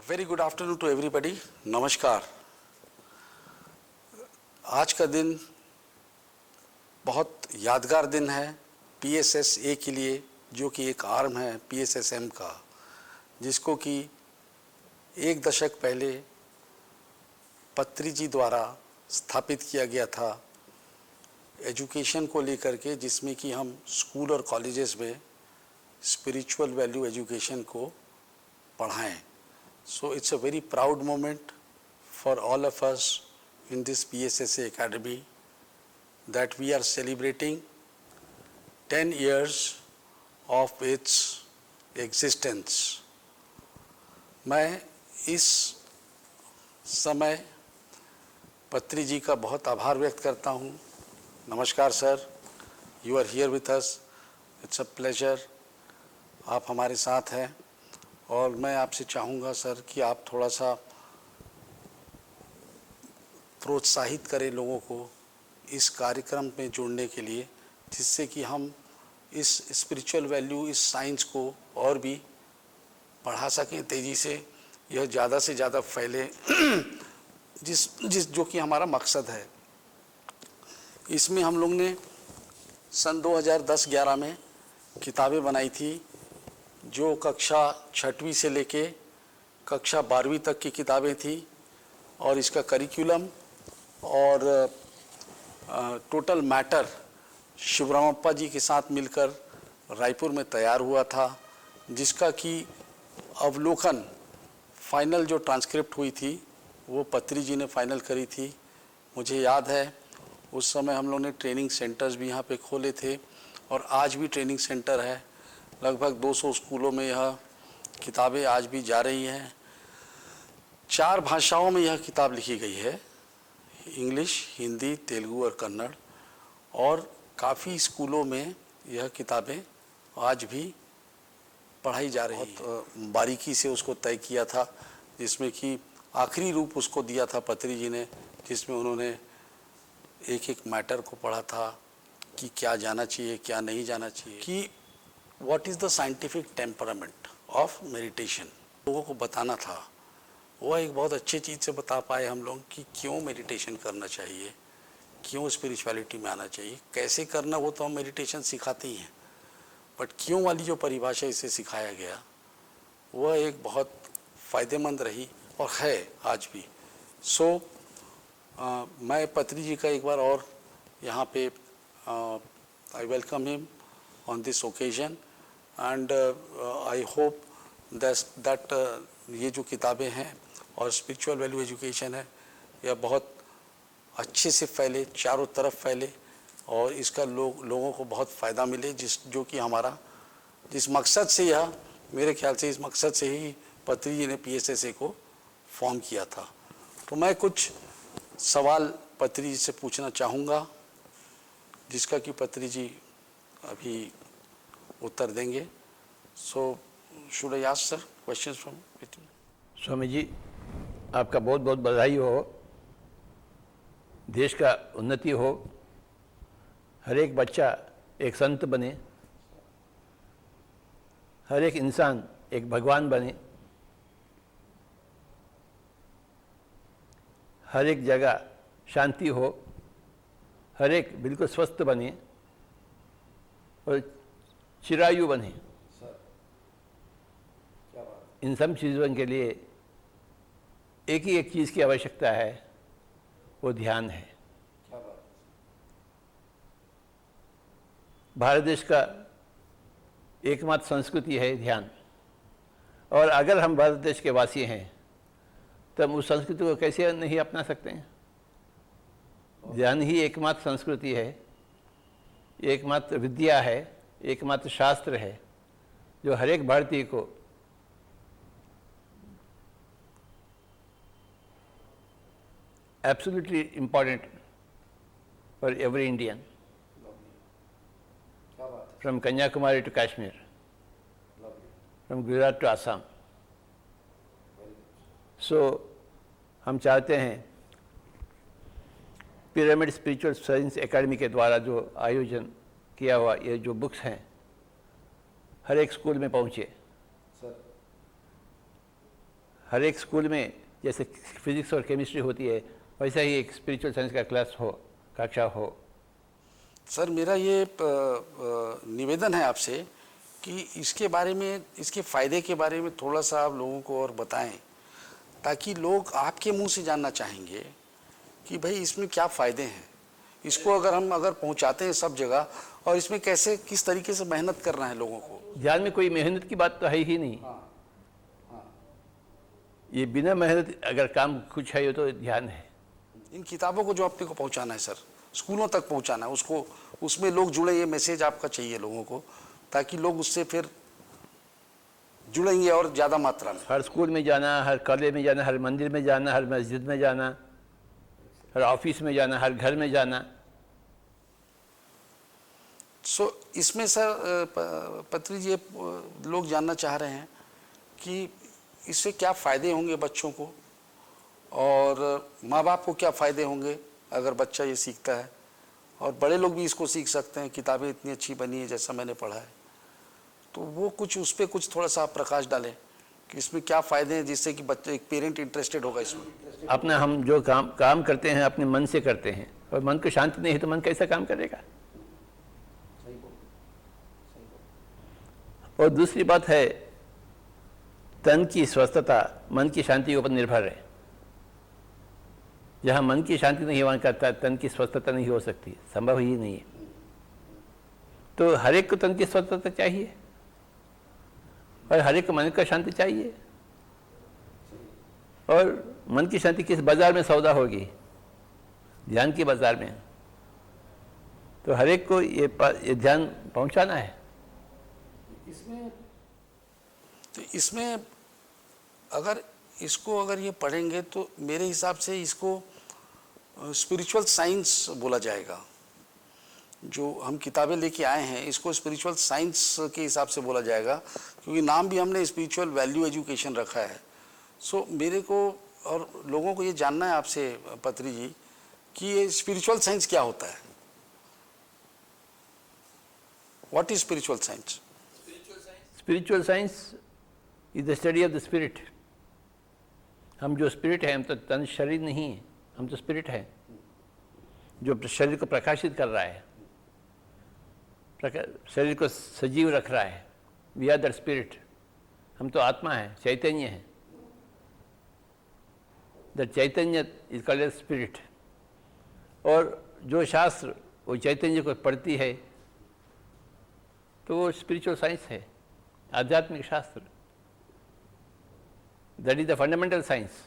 Very good afternoon to everybody. नमस्कार। आज का दिन बहुत यादगार दिन है पीएसएसए के लिए, जो कि एक आर्म है पीएसएसएम का, जिसको कि एक दशक पहले पत्री जी द्वारा स्थापित किया गया था एजुकेशन को लेकर के, जिसमें कि हम स्कूल और कॉलेजेस में स्पिरिचुअल वैल्यू एजुकेशन को पढ़ाएं। So it's a very proud moment for all of us in this PSSA Academy that we are celebrating 10 years of its existence. मैं इस समय पत्री जी का बहुत आभार व्यक्त करता हूँ। नमस्कार sir, you are here with us. It's a pleasure. आप हमारे साथ हैं और मैं आपसे चाहूँगा सर कि आप थोड़ा सा प्रोत्साहित करें लोगों को इस कार्यक्रम में जुड़ने के लिए, जिससे कि हम इस स्पिरिचुअल वैल्यू, इस साइंस को और भी बढ़ा सकें तेज़ी से, यह ज़्यादा से ज़्यादा फैले, जिस जो कि हमारा मकसद है। इसमें हम लोग ने सन 2010-11 में किताबें बनाई थी, जो कक्षा 6वीं से लेके कक्षा 12वीं तक की किताबें थी, और इसका करिकुलम और टोटल मैटर शिवरामप्पा जी के साथ मिलकर रायपुर में तैयार हुआ था, जिसका कि अवलोकन फाइनल जो ट्रांसक्रिप्ट हुई थी वो पत्री जी ने फाइनल करी थी। मुझे याद है उस समय हम लोगों ने ट्रेनिंग सेंटर्स भी यहाँ पे खोले थे, और आज भी ट्रेनिंग सेंटर है। लगभग 200 स्कूलों में यह किताबें आज भी जा रही हैं। 4 भाषाओं में यह किताब लिखी गई है, इंग्लिश, हिंदी, तेलुगु और कन्नड़, और काफ़ी स्कूलों में यह किताबें आज भी पढ़ाई जा रही हैं। बहुत बारीकी से उसको तय किया था, जिसमें कि आखिरी रूप उसको दिया था पत्री जी ने, जिसमें उन्होंने एक एक मैटर को पढ़ा था कि क्या जाना चाहिए, क्या नहीं जाना चाहिए, कि what is the scientific temperament of meditation लोगों को बताना था। वह एक बहुत अच्छी चीज़ से बता पाए हम लोग कि क्यों मेडिटेशन करना चाहिए, क्यों स्पिरिचुअलिटी में आना चाहिए, कैसे करना वो तो हम मेडिटेशन सिखाते ही हैं, बट क्यों वाली जो परिभाषा इसे सिखाया गया वह एक बहुत फ़ायदेमंद रही और है आज भी। सो मैं पत्री जी का एक बार और यहाँ पे I welcome him on this occasion, and I hope that ये जो किताबें हैं और स्पिरिचुअल वैल्यू एजुकेशन है, यह बहुत अच्छे से फैले, चारों तरफ फैले, और इसका लोगों को बहुत फ़ायदा मिले, जो कि हमारा जिस मकसद से, यह मेरे ख्याल से इस मकसद से ही पत्री जी ने पीएसएसए को फॉर्म किया था। तो मैं कुछ सवाल पत्री जी से पूछना चाहूँगा, जिसका कि पत्री जी अभी उत्तर देंगे। So should I ask sir questions from people? Swami ji, आपका बहुत बहुत बधाई हो, देश का उन्नति हो, हर एक बच्चा एक संत बने, हर एक इंसान एक भगवान बने, हर एक जगह शांति हो, हर एक बिल्कुल स्वस्थ बने और चिरायु बने। इन सब चीज़ों के लिए एक ही एक चीज़ की आवश्यकता है, वो ध्यान है। भारत देश का एकमात्र संस्कृति है ध्यान, और अगर हम भारत देश के वासी हैं तो हम उस संस्कृति को कैसे नहीं अपना सकते हैं? ध्यान ही एकमात्र संस्कृति है, एकमात्र विद्या है, एकमात्र शास्त्र है, जो हर एक भारतीय को absolutely important for every Indian, from Kanyakumari to Kashmir, from Gujarat to Assam. So हम चाहते हैं पिरामिड स्पिरिचुअल साइंस एकेडमी के द्वारा जो आयोजन किया हुआ ये जो बुक्स हैं हर एक स्कूल में पहुँचे। हर एक स्कूल में जैसे फिजिक्स और केमिस्ट्री होती है वैसा ही एक स्पिरिचुअल साइंस का क्लास हो, कक्षा हो। सर मेरा ये निवेदन है आपसे कि इसके बारे में, इसके फ़ायदे के बारे में थोड़ा सा आप लोगों को और बताएं, ताकि लोग आपके मुंह से जानना चाहेंगे कि भाई इसमें क्या फ़ायदे हैं। इसको अगर पहुंचाते हैं सब जगह, और इसमें कैसे किस तरीके से मेहनत करना है लोगों को। ध्यान में कोई मेहनत की बात तो है ही नहीं। ये बिना मेहनत अगर काम कुछ है तो ध्यान है। इन किताबों को जो अपने को पहुंचाना है सर, स्कूलों तक पहुंचाना है उसको, उसमें लोग जुड़े, ये मैसेज आपका चाहिए लोगों को, ताकि लोग उससे फिर जुड़ेंगे और ज़्यादा मात्रा में। हर स्कूल में जाना, हर कॉलेज में जाना, हर मंदिर में जाना, हर मस्जिद में जाना, हर ऑफिस में जाना, हर घर में जाना। इसमें सर पत्री जी लोग जानना चाह रहे हैं कि इससे क्या फ़ायदे होंगे बच्चों को, और माँ बाप को क्या फ़ायदे होंगे अगर बच्चा ये सीखता है, और बड़े लोग भी इसको सीख सकते हैं। किताबें इतनी अच्छी बनी है जैसा मैंने पढ़ा है, तो वो कुछ उस पर कुछ थोड़ा सा आप प्रकाश डालें कि इसमें क्या फ़ायदे हैं, जिससे कि बच्चे, एक पेरेंट इंटरेस्टेड होगा इसमें। अपना हम जो काम करते हैं अपने मन से करते हैं, और मन को शांति नहीं है तो मन कैसा काम करेगा। और दूसरी बात है, तन की स्वस्थता मन की शांति के ऊपर निर्भर है। जहाँ मन की शांति नहीं है वहाँ का तन की स्वस्थता नहीं हो सकती, संभव ही नहीं है। तो हर एक को तन की स्वस्थता चाहिए और हर एक को मन का शांति चाहिए। और मन की शांति किस बाजार में सौदा होगी? ध्यान के बाजार में। तो हर एक को ये ध्यान पहुंचाना है। इसमें अगर ये पढ़ेंगे तो मेरे हिसाब से इसको स्पिरिचुअल साइंस बोला जाएगा। जो हम किताबें लेके आए हैं इसको स्पिरिचुअल साइंस के हिसाब से बोला जाएगा, क्योंकि नाम भी हमने स्पिरिचुअल वैल्यू एजुकेशन रखा है। मेरे को और लोगों को ये जानना है आपसे पत्री जी कि ये स्पिरिचुअल साइंस क्या होता है। What is spiritual science? Spiritual science is the study of the spirit. हम जो स्पिरिट है, हम तो तन शरीर नहीं है, हम तो स्पिरिट है जो शरीर को प्रकाशित कर रहा है, शरीर को सजीव रख रहा है। We are the spirit. हम तो आत्मा है, चैतन्य है। The chaitanya is called as spirit. और जो शास्त्र वो चैतन्य को पढ़ती है तो वो स्पिरिचुअल साइंस है, आध्यात्मिक शास्त्र। That is the fundamental science.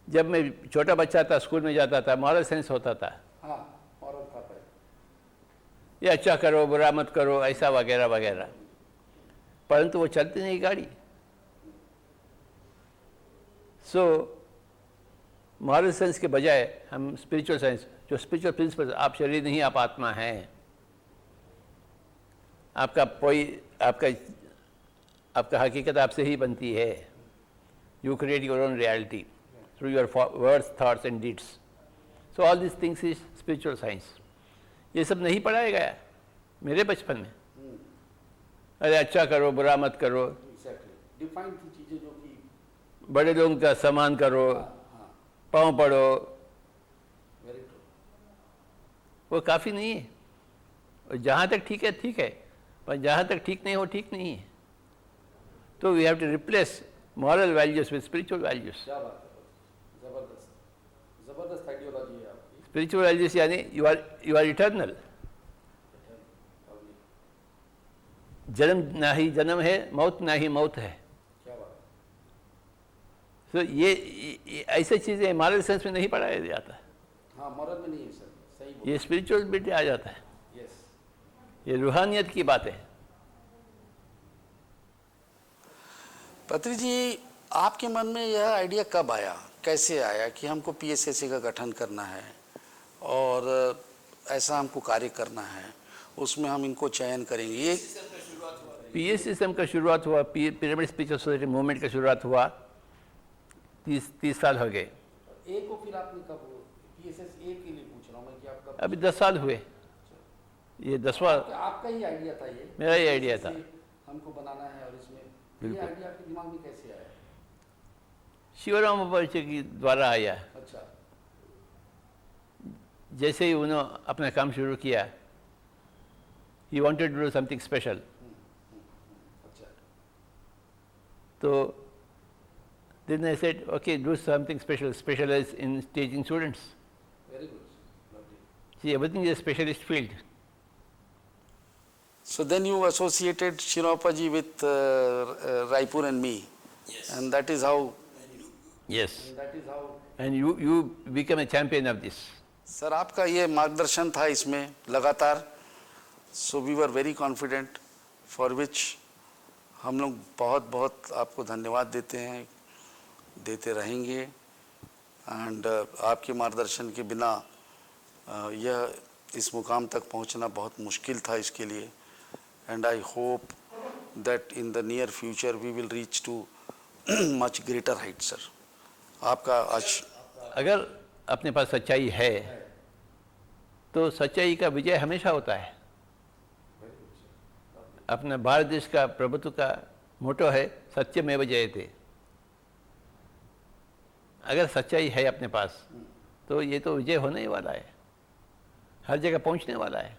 जब मैं छोटा बच्चा था, स्कूल में जाता था, मॉरल साइंस होता था। मॉरल था ये अच्छा करो, बुरा मत करो, ऐसा वगैरह वगैरह। परंतु वो चलती नहीं गाड़ी। मॉरल साइंस के बजाय हम स्पिरिचुअल साइंस, जो स्पिरिचुअल प्रिंसिपल, आप शरीर नहीं, आप आत्मा हैं। आपका हकीकत आपसे ही बनती है। You create your own reality through your words, thoughts and deeds. So all these things is spiritual science. ये सब नहीं पढ़ाया गया मेरे बचपन में। अरे अच्छा करो, बुरा मत करो, डिफाइन की चीजें जो कि बड़े लोगों का सम्मान करो, पाँव पड़ो, वो काफ़ी नहीं है। और जहाँ तक ठीक है ठीक है, पर जहाँ तक ठीक नहीं हो ठीक नहीं है। तो we have to replace moral values with spiritual values. जबरदस्त आइडियोलॉजी है आपकी। स्पिरिचुअल वैल्यूज यानी यू आर इटर्नल। जन्म ना ही जन्म है, मौत ना ही मौत है। क्या बात तो है। ये ऐसी चीज़ें मॉरल सेंस में नहीं पढ़ाया जाता। हाँ, मॉरल में नहीं है सर, सही बोल। ये स्पिरिचुअल बिट आ जाता है। यस, ये रूहानियत की बात है। पत्री जी, आपके मन में यह आइडिया कब आया, कैसे आया कि हमको पीएसएसए का गठन करना है और ऐसा हमको कार्य करना है, उसमें हम इनको चयन करेंगे? ये पीएस सिस्टम का शुरुआत हुआ, पिरामिड स्पिरिचुअल सोसाइटी मूवमेंट का शुरुआत हुआ 30 साल हो गए। ए को फिर आपने कब पीएसएस ए के लिए पूछ रहा हूँ मैं कि आप कब? अभी 10 साल हुए, ये 10वां आपका ही आइडिया था ये? मेरा ही आइडिया था। हमको बनाना है और इसमें ये बिल्कुल। आइडिया आपके दिमाग में कैसे आया? शिवराम परिचय के द्वारा आया। अच्छा। जैसे ही उन्होंने अपना काम शुरू किया, he wanted to do something special, अच्छा। तो then I said, okay, do something special, specialize in teaching students. Very good. Lovely. See, everything is a specialist field. So then you associated Shirappaji with Raipur and me. Yes. And that is how. Yes. That is how. And you become a champion of this. Sir आपका ये मार्गदर्शन था इसमें लगातार. So we were very confident, for which हम लोग बहुत बहुत आपको धन्यवाद देते हैं, देते रहेंगे. एंड आपके मार्गदर्शन के बिना यह इस मुकाम तक पहुंचना बहुत मुश्किल था इसके लिए. And I hope that in the near future we will reach to much greater height. Sir आपका आज अगर अपने पास सच्चाई है तो सच्चाई का विजय हमेशा होता है. अपने भारत देश का प्रभुत्व का मोटो है सत्यमेव जयते. अगर सच्चाई है अपने पास तो ये तो विजय होने ही वाला है, हर जगह पहुंचने वाला है.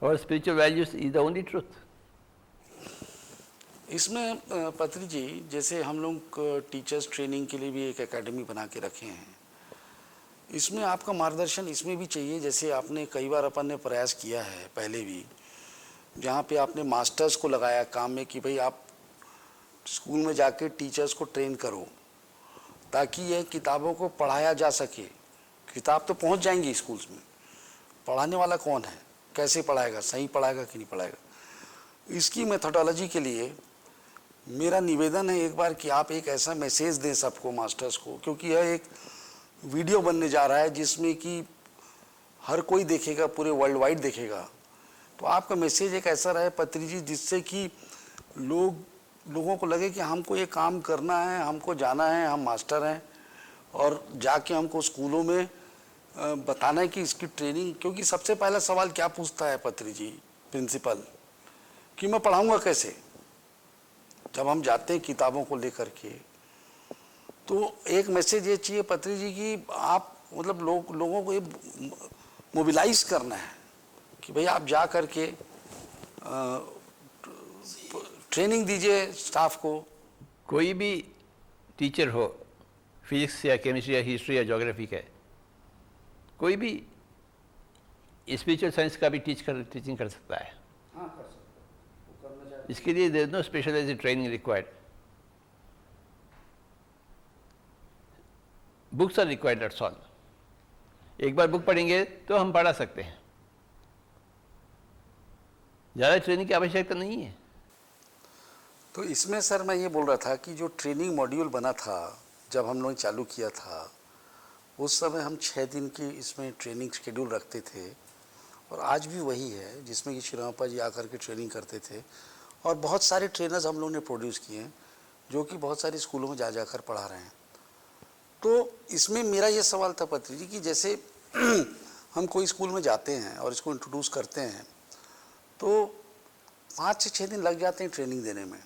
और spiritual values is the only truth. इसमें पत्री जी, जैसे हम लोग टीचर्स ट्रेनिंग के लिए भी एक एकेडमी बना के रखे हैं, इसमें आपका मार्गदर्शन इसमें भी चाहिए. जैसे आपने कई बार अपन ने प्रयास किया है पहले भी, जहाँ पे आपने मास्टर्स को लगाया काम में कि भाई आप स्कूल में जाके टीचर्स को ट्रेन करो ताकि ये किताबों को पढ़ाया जा सके. किताब तो पहुँच जाएंगी स्कूल्स में, पढ़ाने वाला कौन है, कैसे पढ़ाएगा, सही पढ़ाएगा कि नहीं पढ़ाएगा. इसकी मेथोडोलॉजी के लिए मेरा निवेदन है एक बार कि आप एक ऐसा मैसेज दें सबको, मास्टर्स को, क्योंकि यह एक वीडियो बनने जा रहा है जिसमें कि हर कोई देखेगा, पूरे वर्ल्ड वाइड देखेगा. तो आपका मैसेज एक ऐसा रहे पत्री जी जिससे कि लोगों को लगे कि हमको ये काम करना है, हमको जाना है, हम मास्टर हैं और जाके हमको स्कूलों में बताना है कि इसकी ट्रेनिंग. क्योंकि सबसे पहला सवाल क्या पूछता है पत्री जी प्रिंसिपल, कि मैं पढ़ाऊंगा कैसे. जब हम जाते हैं किताबों को लेकर के, तो एक मैसेज ये चाहिए पत्री जी कि आप मतलब लोगों को ये मोबिलाइज करना है कि भाई आप जा करके ट्रेनिंग दीजिए स्टाफ को. कोई भी टीचर हो, फिजिक्स या केमिस्ट्री या हिस्ट्री या ज्योग्राफी का, कोई भी स्पिरिचुअल साइंस का भी टीचिंग कर सकता है. हाँ, कर सकते हैं, वो करना चाहिए. इसके लिए there is no specialized training required. Books are required, that's all. एक बार बुक पढ़ेंगे तो हम पढ़ा सकते हैं, ज़्यादा ट्रेनिंग की आवश्यकता नहीं है. तो इसमें सर मैं ये बोल रहा था कि जो ट्रेनिंग मॉड्यूल बना था जब हम लोग चालू किया था, उस समय हम 6 दिन की इसमें ट्रेनिंग शेड्यूल रखते थे. और आज भी वही है जिसमें कि श्रीरामप्पा जी आकर के ट्रेनिंग करते थे. और बहुत सारे ट्रेनर्स हम लोग ने प्रोड्यूस किए हैं जो कि बहुत सारे स्कूलों में जा कर पढ़ा रहे हैं. तो इसमें मेरा ये सवाल था पत्री जी कि जैसे हम कोई स्कूल में जाते हैं और इसको इंट्रोड्यूस करते हैं तो 5 से 6 दिन लग जाते हैं ट्रेनिंग देने में.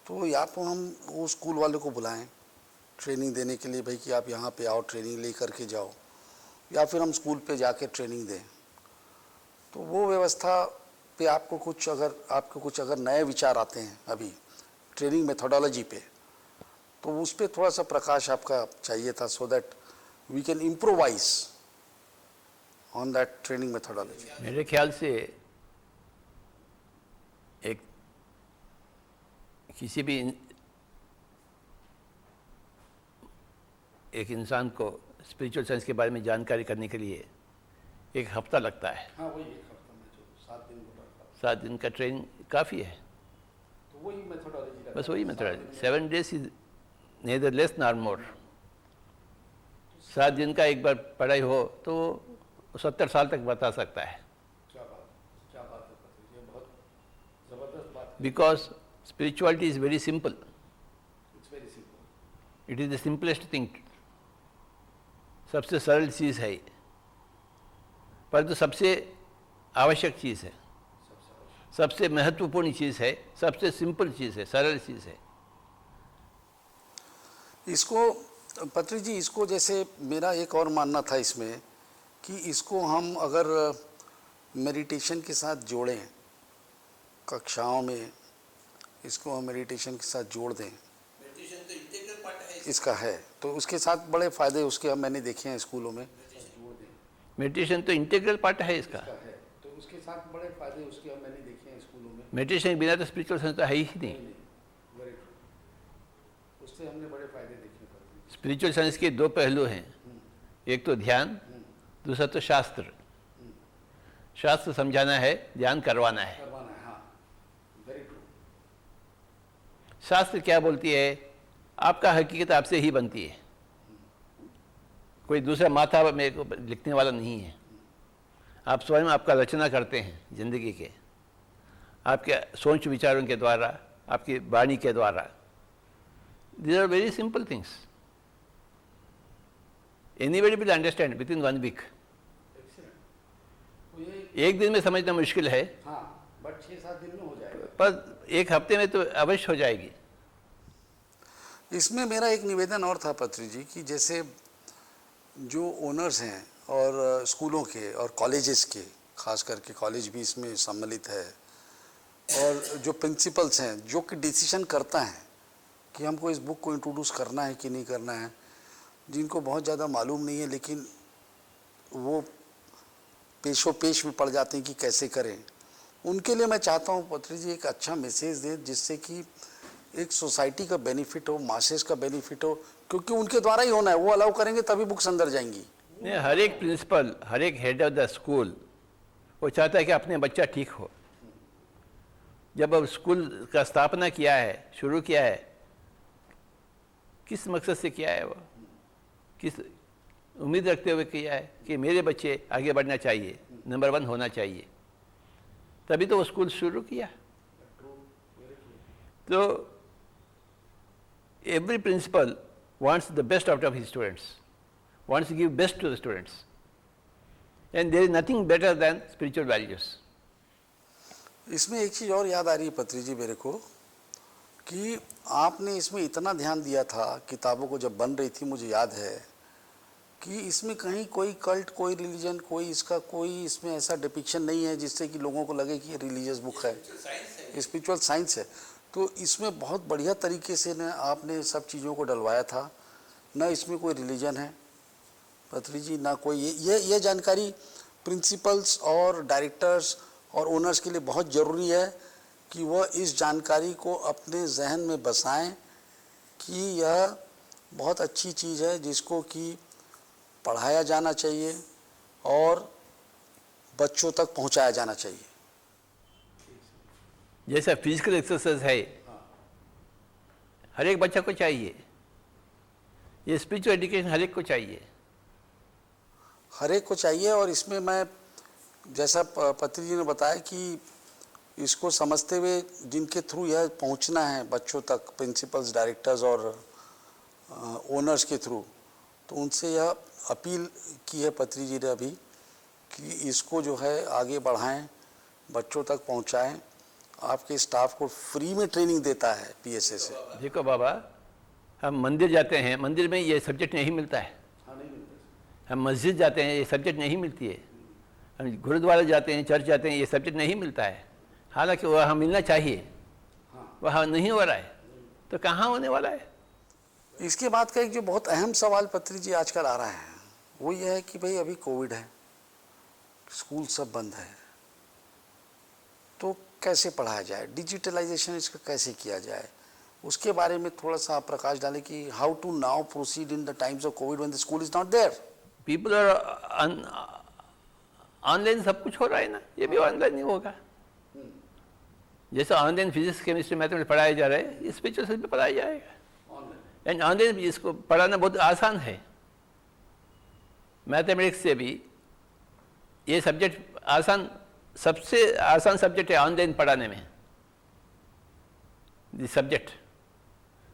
तो या तो हम वो स्कूल वाले को बुलाएं ट्रेनिंग देने के लिए, भाई कि आप यहाँ पे आओ ट्रेनिंग ले करके जाओ, या फिर हम स्कूल पे जाके ट्रेनिंग दें. तो वो व्यवस्था पे आपको कुछ अगर नए विचार आते हैं अभी ट्रेनिंग मेथोडोलॉजी पे, तो उस पर थोड़ा सा प्रकाश आपका चाहिए था, so that we can improvise on that training methodology. मेरे ख्याल से किसी भी एक इंसान को स्पिरिचुअल साइंस के बारे में जानकारी करने के लिए 1 हफ्ता लगता है. हाँ, वही 1 हफ्ता में जो 7 दिन बोला था. 7 दिन का ट्रेनिंग काफ़ी है. तो वही मेथोडोलॉजी, बस वही methodology. 7 days is neither less nor more. 7 दिन का एक बार पढ़ाई हो तो 70 साल तक बता सकता है. क्या बात है पत्री जी, बहुत ज़बरदस्त बात है. Because Spirituality is very simple. It's very simple. It is the simplest thing. सबसे सरल चीज़ है, परंतु सबसे आवश्यक चीज़ है, सबसे महत्वपूर्ण चीज़ है, सबसे सिंपल चीज़ है, सरल चीज़ है। इसको पत्री जी, इसको जैसे मेरा एक और मानना था इसमें कि इसको हम अगर मेडिटेशन के साथ जोड़ें, कक्षाओं में इसको हम मेडिटेशन के साथ जोड़ दें, मेडिटेशन तो इंटीग्रल पार्ट है इसका है, तो उसके साथ बड़े फ़ायदे उसके हम मैंने देखे हैं स्कूलों में। मेडिटेशन तो इंटीग्रल पार्ट है इसका, तो उसके साथ बड़े फ़ायदे उसके हम मैंने देखे हैं स्कूलों में। मेडिटेशन के बिना तो स्पिरिचुअल साइंस तो है ही नहीं। उससे हमने बड़े फ़ायदे देखे। स्पिरिचुअल साइंस के दो पहलू हैं, एक तो ध्यान, दूसरा तो शास्त्र। शास्त्र समझाना है, ध्यान करवाना है। शास्त्र क्या बोलती है? आपका हकीकत आपसे ही बनती है, कोई दूसरा माथा मेरे को लिखने वाला नहीं है। आप स्वयं आपका रचना करते हैं जिंदगी के, आपके सोच विचारों के द्वारा, आपकी वाणी के द्वारा। These are very simple things. Anybody will understand within 1 week. एक दिन में समझना मुश्किल है, बट 6-7 दिन में हो जाएगा, पर एक हफ्ते में तो अवश्य हो जाएगी। इसमें मेरा एक निवेदन और था पत्री जी कि जैसे जो ओनर्स हैं और स्कूलों के और कॉलेजेस के, खास करके कॉलेज भी इसमें सम्मिलित है, और जो प्रिंसिपल्स हैं जो कि डिसीजन करता है कि हमको इस बुक को इंट्रोड्यूस करना है कि नहीं करना है, जिनको बहुत ज़्यादा मालूम नहीं है लेकिन वो पेशो पेश में पड़ जाते हैं कि कैसे करें, उनके लिए मैं चाहता हूँ पत्री जी एक अच्छा मैसेज दें जिससे कि एक सोसाइटी का बेनिफिट हो, मासेस का बेनिफिट हो, क्योंकि उनके द्वारा ही होना है, वो अलाउ करेंगे तभी बुक्स अंदर जाएंगी। नहीं, हर एक प्रिंसिपल, हर एक हेड ऑफ द स्कूल वो चाहता है कि अपने बच्चा ठीक हो। जब अब स्कूल का स्थापना किया है, शुरू किया है, किस मकसद से किया है? वो किस उम्मीद रखते हुए किया है कि मेरे बच्चे आगे बढ़ना चाहिए, नंबर 1 होना चाहिए, तभी तो वो स्कूल शुरू किया। तो every principal wants the best out of his students, wants to give best to the students, and there is nothing better than spiritual values. इसमें एक चीज़ और याद आ रही है पत्री जी मेरे को कि आपने इसमें इतना ध्यान दिया था, किताबों को जब बन रही थी मुझे याद है कि इसमें कहीं कोई कल्ट, कोई रिलीजन, कोई इसका कोई इसमें ऐसा डिपिक्शन नहीं है जिससे कि लोगों को लगे कि ये रिलीजियस बुक है, स्पिरिचुअल साइंस है। तो इसमें बहुत बढ़िया तरीके से न आपने सब चीज़ों को डलवाया था, ना इसमें कोई रिलीजन है पत्री जी, ना कोई ये जानकारी प्रिंसिपल्स और डायरेक्टर्स और ओनर्स के लिए बहुत ज़रूरी है कि वह इस जानकारी को अपने जहन में बसाएं कि यह बहुत अच्छी चीज़ है जिसको कि पढ़ाया जाना चाहिए और बच्चों तक पहुंचाया जाना चाहिए। जैसा फिजिकल एक्सरसाइज है, हर एक बच्चा को चाहिए, ये स्पिरिचुअल एजुकेशन हर एक को चाहिए, हर एक को चाहिए। और इसमें मैं जैसा पत्री जी ने बताया कि इसको समझते हुए जिनके थ्रू यह पहुंचना है बच्चों तक, प्रिंसिपल्स, डायरेक्टर्स और ओनर्स के थ्रू, तो उनसे यह अपील की है पत्री जी ने अभी कि इसको जो है आगे बढ़ाएं, बच्चों तक पहुंचाएं। आपके स्टाफ को फ्री में ट्रेनिंग देता है पीएसए से। देखो बाबा, हम मंदिर जाते हैं, मंदिर में ये सब्जेक्ट नहीं मिलता है। हम मस्जिद जाते हैं, ये सब्जेक्ट नहीं मिलती है। हम गुरुद्वारा जाते हैं, चर्च जाते हैं, ये सब्जेक्ट नहीं मिलता है। हालांकि वह मिलना चाहिए, वह नहीं हो रहा है, तो कहाँ होने वाला है? इसके बाद का एक जो बहुत अहम सवाल पत्री जी आजकल आ रहा है वो ये है कि भाई अभी कोविड है, स्कूल सब बंद है, तो कैसे पढ़ाया जाए, डिजिटलाइजेशन इसका कैसे किया जाए, उसके बारे में थोड़ा सा आप प्रकाश डालें कि how to now proceed in the times of covid when the school is not there. People are online, सब कुछ हो रहा है ना, ये भी ऑनलाइन ही होगा। जैसे ऑनलाइन फिजिक्स, केमिस्ट्री, मैथमेटिक्स पढ़ाया जा रहा है, स्पिरिचुअल साइंस भी पढ़ाया जाएगा। एंड ऑनलाइन इसको पढ़ाना बहुत आसान है। मैथमेटिक्स से भी ये सब्जेक्ट आसान, सबसे आसान सब्जेक्ट है ऑनलाइन पढ़ाने में। the subject.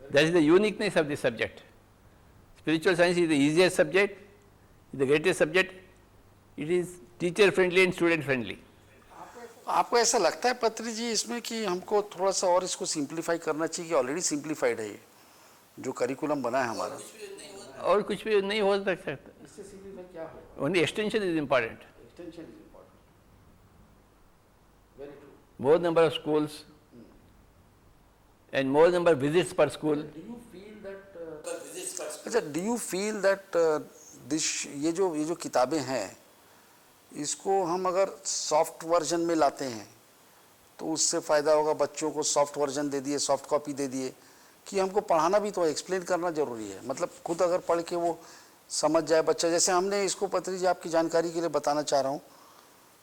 That is the uniqueness of the subject. Spiritual science is the easiest subject, the greatest subject. It is teacher friendly and student friendly. आपको ऐसा लगता है पत्री जी इसमें कि हमको थोड़ा सा और इसको सिंप्लीफाई करना चाहिए कि ऑलरेडी सिंप्लीफाइड है ये जो करिकुलम बना है हमारा? और कुछ भी नहीं हो सकता. इससे सिंप्लीफाई क्या होगा? Only extension is important. Extension is important. Very true. More number of schools and more number of visits per school. Do you feel that अच्छा do you feel that this ये जो किताबें हैं इसको हम अगर सॉफ्ट वर्जन में लाते हैं तो उससे फ़ायदा होगा? बच्चों को सॉफ्ट वर्जन दे दिए, सॉफ्ट कॉपी दे दिए कि हमको पढ़ाना भी तो एक्सप्लेन करना ज़रूरी है. मतलब खुद अगर पढ़ के वो समझ जाए बच्चा. जैसे हमने इसको पत्री जी आपकी जानकारी के लिए बताना चाह रहा हूँ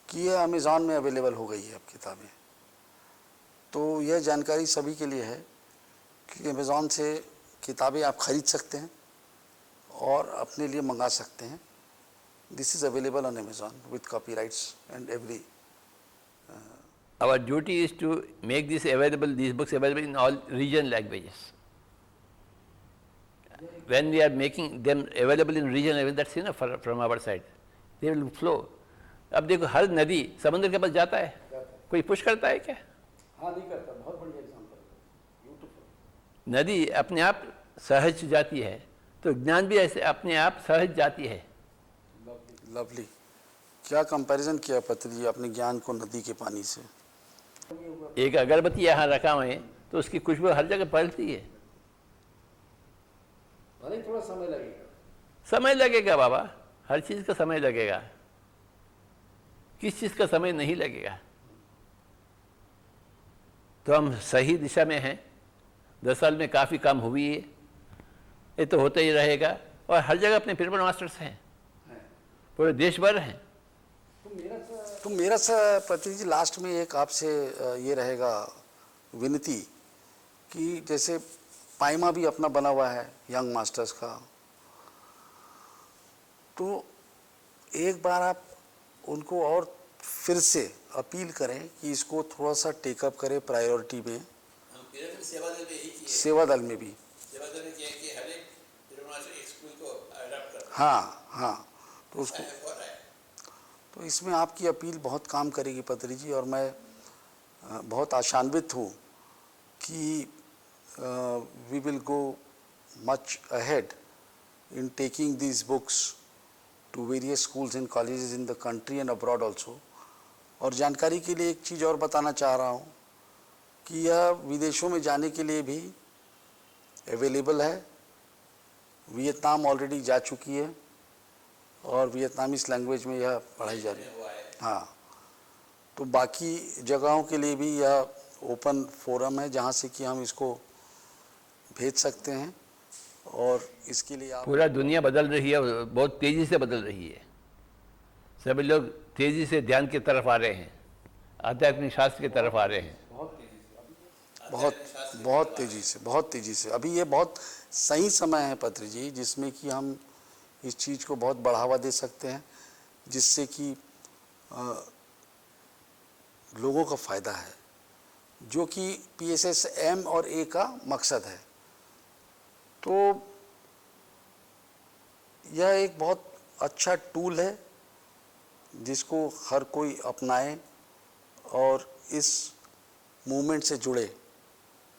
कि ये अमेज़ॉन में अवेलेबल हो गई है अब किताबें. तो यह जानकारी सभी के लिए है कि अमेज़ॉन से किताबें आप ख़रीद सकते हैं और अपने लिए मंगा सकते हैं. This is available on Amazon with copyrights and every. Our duty is to make this available, these books available in all regional languages. When we are making them available in regional language, that's enough from our side. They will flow. अब देखो हर नदी समुद्र के पास जाता है, कोई push करता है क्या? हाँ नहीं करता. बहुत बढ़िया एग्जाम्पल. ब्यूटीफुल. नदी अपने आप सहज जाती है, तो ज्ञान भी ऐसे अपने आप सहज जाती है. लवली. क्या कंपैरिजन किया पत्री जी अपने ज्ञान को नदी के पानी से? एक अगरबत्ती यहाँ रखा हुए तो उसकी खुशबू हर जगह फैलती है. भले थोड़ा समय लगेगा. समय लगेगा बाबा, हर चीज़ का समय लगेगा. किस चीज़ का समय नहीं लगेगा? तो हम सही दिशा में हैं. 10 साल में काफ़ी काम हुई है, ये तो होता ही रहेगा. और हर जगह अपने पिरमल मास्टर्स हैं, पूरे देश भर हैं. तो मेरा पत्री जी लास्ट में एक आपसे ये रहेगा विनती कि जैसे पाइमा भी अपना बना हुआ है यंग मास्टर्स का, तो एक बार आप उनको और फिर से अपील करें कि इसको थोड़ा सा टेकअप करें प्रायोरिटी में. सेवा दल में भी. हाँ. तो उसको तो इसमें आपकी अपील बहुत काम करेगी पत्री जी. और मैं बहुत आशान्वित हूँ कि we will go much ahead in taking these books to various schools and colleges in the country and abroad also. और जानकारी के लिए एक चीज़ और बताना चाह रहा हूँ कि यह विदेशों में जाने के लिए भी अवेलेबल है. वियतनाम ऑलरेडी जा चुकी है और वियतनामीज लैंग्वेज में यह पढ़ाई जा रही है. हाँ. तो बाकी जगहों के लिए भी यह ओपन फोरम है जहाँ से कि हम इसको भेज सकते हैं. और इसके लिए आप पूरा दुनिया बदल रही है, बहुत तेज़ी से बदल रही है. सभी लोग तेज़ी से ध्यान की तरफ आ रहे हैं, आध्यात्मिक शास्त्र की तरफ आ रहे हैं. बहुत तेज़ी से अभी ये बहुत सही समय है पत्री जी जिसमें कि हम इस चीज़ को बहुत बढ़ावा दे सकते हैं जिससे कि लोगों का फ़ायदा है, जो कि PSS M और A का मकसद है. तो यह एक बहुत अच्छा टूल है जिसको हर कोई अपनाए और इस मूवमेंट से जुड़े,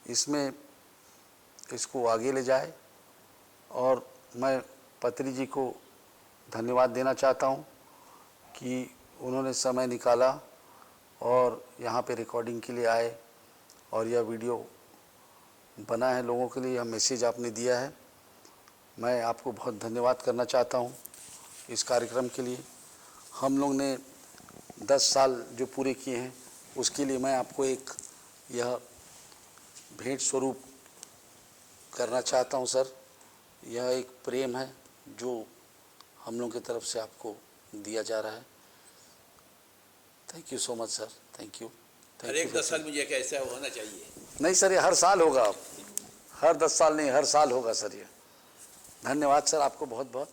इसमें इसको आगे ले जाए. और मैं पत्री जी को धन्यवाद देना चाहता हूँ कि उन्होंने समय निकाला और यहाँ पे रिकॉर्डिंग के लिए आए और यह वीडियो बना है लोगों के लिए, यह मैसेज आपने दिया है. मैं आपको बहुत धन्यवाद करना चाहता हूँ इस कार्यक्रम के लिए. हम लोग ने 10 साल जो पूरे किए हैं उसके लिए मैं आपको एक यह भेंट स्वरूप करना चाहता हूँ सर. यह एक प्रेम है जो हम लोग की तरफ से आपको दिया जा रहा है. Thank you so much sir. Thank you. हर एक 10 साल मुझे कैसा होना चाहिए? नहीं सर, ये हर साल होगा. अब हर 10 साल नहीं, हर साल होगा सर ये. धन्यवाद सर आपको बहुत बहुत.